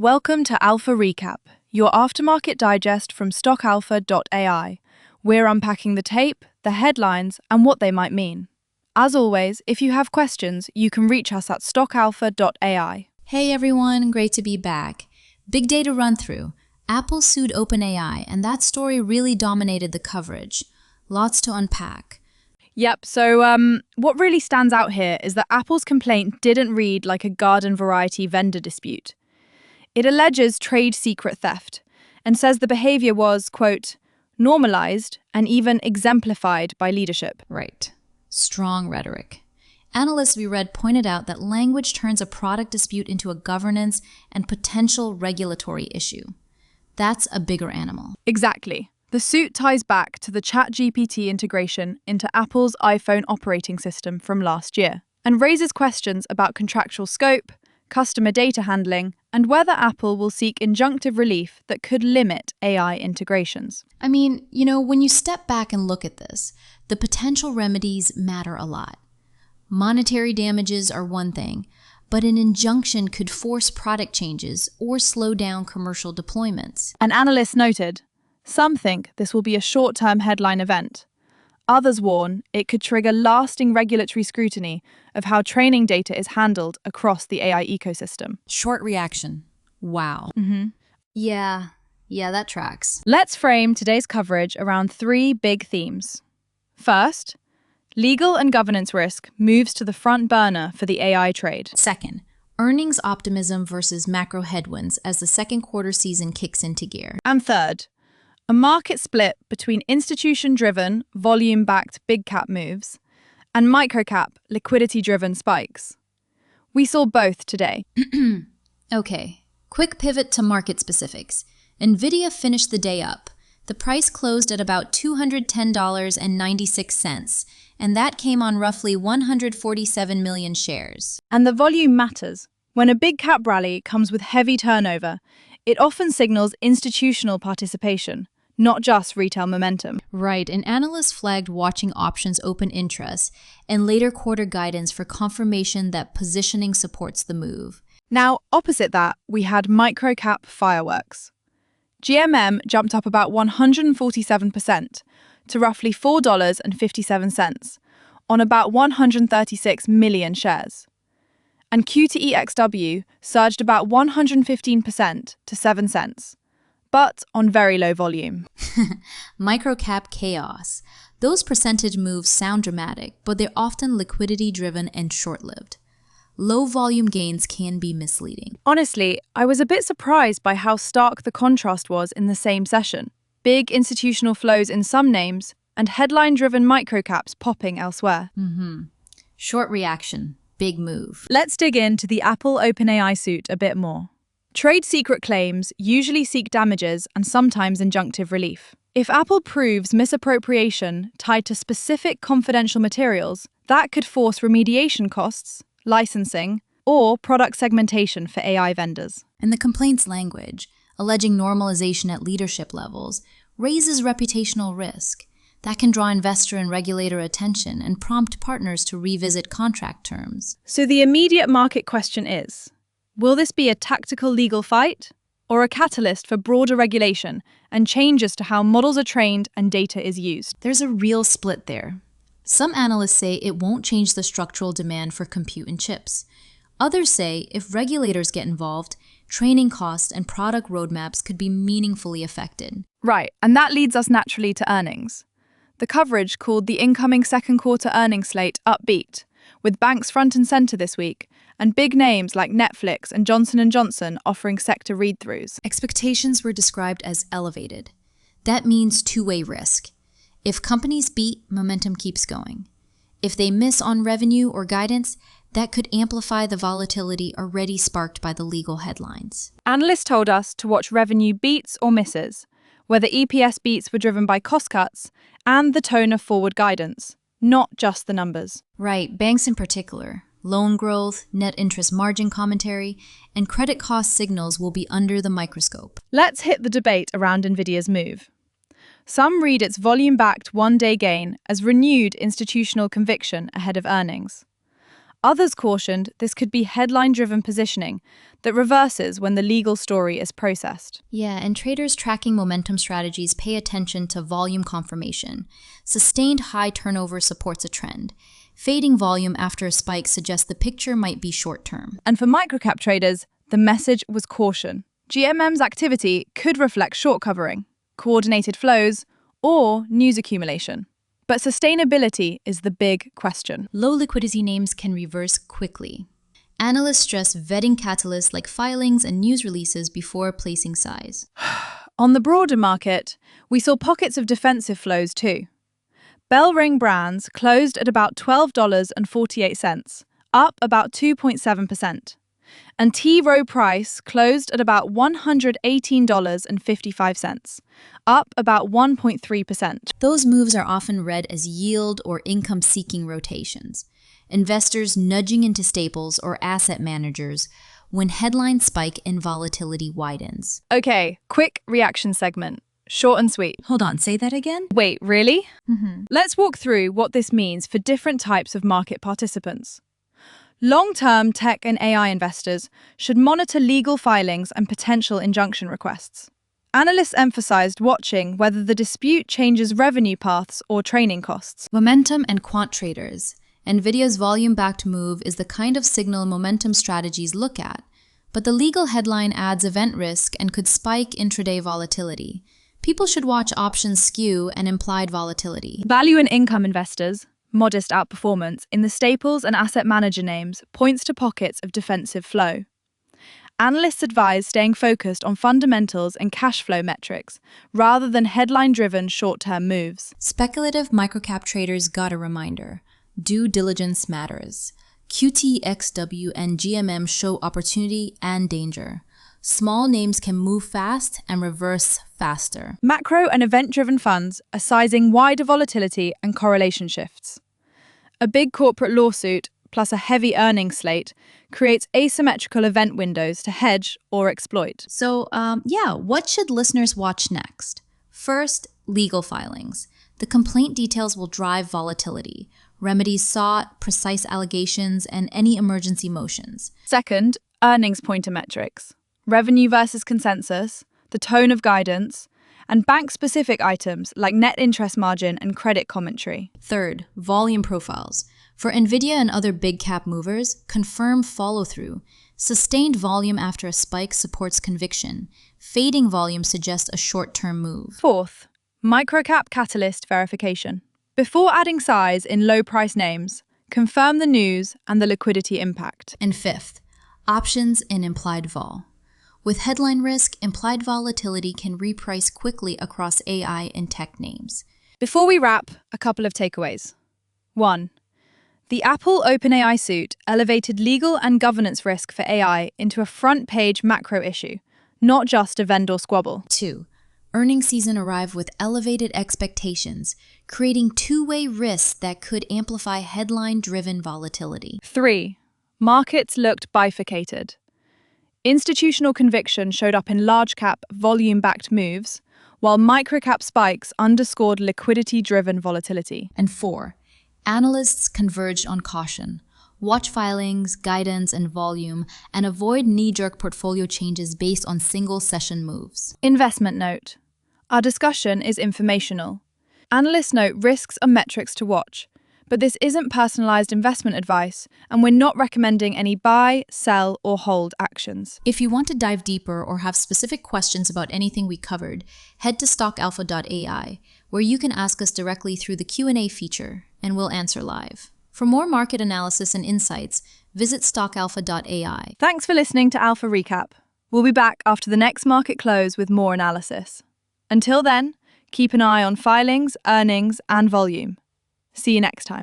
Welcome to Alpha Recap, your aftermarket digest from stockalpha.ai. We're unpacking the tape, the headlines, and what they might mean. As always, if you have questions, you can reach us at stockalpha.ai. Hey everyone, great to be back. Big day to run through. Apple sued OpenAI, and that story really dominated the coverage. Lots to unpack. Yep, so what really stands out here is that Apple's complaint didn't read like a garden variety vendor dispute. It alleges trade secret theft and says the behavior was, quote, normalized and even exemplified by leadership. Right. Strong rhetoric. Analysts we read pointed out that language turns a product dispute into a governance and potential regulatory issue. That's a bigger animal. Exactly. The suit ties back to the ChatGPT integration into Apple's iPhone operating system from last year and raises questions about contractual scope, customer data handling, and whether Apple will seek injunctive relief that could limit AI integrations. I mean, when you step back and look at this, the potential remedies matter a lot. Monetary damages are one thing, but an injunction could force product changes or slow down commercial deployments. An analyst noted, some think this will be a short-term headline event. Others warn it could trigger lasting regulatory scrutiny of how training data is handled across the AI ecosystem. Short reaction. Wow. Yeah, that tracks. Let's frame today's coverage around three big themes. First, legal and governance risk moves to the front burner for the AI trade. Second, earnings optimism versus macro headwinds as the second quarter season kicks into gear. And third, a market split between institution-driven, volume-backed big-cap moves and microcap, liquidity-driven spikes. We saw both today. Okay, quick pivot to market specifics. NVIDIA finished the day up. The price closed at about $210.96, and that came on roughly 147 million shares. And the volume matters. When a big-cap rally comes with heavy turnover, it often signals institutional participation, not just retail momentum. Right, and analysts flagged watching options open interest and later quarter guidance for confirmation that positioning supports the move. Now, opposite that, we had microcap fireworks. GMM jumped up about 147% to roughly $4.57 on about 136 million shares. And QTEXW surged about 115% to 7 cents, but on very low volume. Microcap chaos. Those percentage moves sound dramatic, but they're often liquidity-driven and short-lived. Low volume gains can be misleading. Honestly, I was a bit surprised by how stark the contrast was in the same session. Big institutional flows in some names and headline-driven microcaps popping elsewhere. Short reaction. Big move. Let's dig into the Apple OpenAI suit a bit more. Trade secret claims usually seek damages and sometimes injunctive relief. If Apple proves misappropriation tied to specific confidential materials, that could force remediation costs, licensing, or product segmentation for AI vendors. And the complaint's language, alleging normalization at leadership levels, raises reputational risk. That can draw investor and regulator attention and prompt partners to revisit contract terms. So the immediate market question is, will this be a tactical legal fight or a catalyst for broader regulation and changes to how models are trained and data is used? There's a real split there. Some analysts say it won't change the structural demand for compute and chips. Others say if regulators get involved, training costs and product roadmaps could be meaningfully affected. Right, and that leads us naturally to earnings. The coverage called the incoming second quarter earnings slate upbeat, with banks front and center this week, and big names like Netflix and Johnson & Johnson offering sector read-throughs. Expectations were described as elevated. That means two-way risk. If companies beat, momentum keeps going. If they miss on revenue or guidance, that could amplify the volatility already sparked by the legal headlines. Analysts told us to watch revenue beats or misses, whether EPS beats were driven by cost cuts and the tone of forward guidance, not just the numbers. Right, banks in particular. Loan growth, net interest margin commentary, and credit cost signals will be under the microscope. Let's hit the debate around NVIDIA's move. Some read its volume-backed one-day gain as renewed institutional conviction ahead of earnings. Others cautioned this could be headline-driven positioning that reverses when the legal story is processed. Yeah, and traders tracking momentum strategies pay attention to volume confirmation. Sustained high turnover supports a trend. Fading volume after a spike suggests the picture might be short-term. And for microcap traders, the message was caution. GMM's activity could reflect short covering, coordinated flows, or news accumulation. But sustainability is the big question. Low liquidity names can reverse quickly. Analysts stress vetting catalysts like filings and news releases before placing size. On the broader market, we saw pockets of defensive flows too. Bell ring brands closed at about $12.48, up about 2.7%. And T. Rowe Price closed at about $118.55, up about 1.3%. Those moves are often read as yield or income-seeking rotations, investors nudging into staples or asset managers when headlines spike and volatility widens. Okay, quick reaction segment. Short and sweet. Hold on, say that again? Wait, really? Let's walk through what this means for different types of market participants. Long-term tech and AI investors should monitor legal filings and potential injunction requests. Analysts emphasized watching whether the dispute changes revenue paths or training costs. Momentum and quant traders. NVIDIA's volume-backed move is the kind of signal momentum strategies look at, but the legal headline adds event risk and could spike intraday volatility. People should watch options skew and implied volatility. Value and income investors, modest outperformance in the staples and asset manager names points to pockets of defensive flow. Analysts advise staying focused on fundamentals and cash flow metrics rather than headline-driven short-term moves. Speculative microcap traders got a reminder. Due diligence matters. QTXW and GMM show opportunity and danger. Small names can move fast and reverse faster. Macro and event-driven funds are sizing wider volatility and correlation shifts. A big corporate lawsuit plus a heavy earnings slate creates asymmetrical event windows to hedge or exploit. So, what should listeners watch next? First, legal filings. The complaint details will drive volatility. Remedies sought, precise allegations, and any emergency motions. Second, earnings pointer metrics. Revenue versus consensus, the tone of guidance, and bank-specific items like net interest margin and credit commentary. Third, volume profiles. For NVIDIA and other big cap movers, confirm follow-through. Sustained volume after a spike supports conviction. Fading volume suggests a short-term move. Fourth, microcap catalyst verification. Before adding size in low-price names, confirm the news and the liquidity impact. And fifth, options in implied vol. With headline risk, implied volatility can reprice quickly across AI and tech names. Before we wrap, a couple of takeaways. 1. The Apple OpenAI suit elevated legal and governance risk for AI into a front-page macro issue, not just a vendor squabble. 2. Earnings season arrived with elevated expectations, creating two-way risks that could amplify headline-driven volatility. 3. Markets looked bifurcated. Institutional conviction showed up in large-cap, volume-backed moves, while microcap spikes underscored liquidity-driven volatility. And 4. Analysts converged on caution. Watch filings, guidance, and volume, and avoid knee-jerk portfolio changes based on single-session moves. Investment note. Our discussion is informational. Analysts note risks and metrics to watch, but this isn't personalized investment advice, and we're not recommending any buy, sell, or hold actions. If you want to dive deeper or have specific questions about anything we covered, head to stockalpha.ai, where you can ask us directly through the Q&A feature, and we'll answer live. For more market analysis and insights, visit stockalpha.ai. Thanks for listening to Alpha Recap. We'll be back after the next market close with more analysis. Until then, keep an eye on filings, earnings, and volume. See you next time.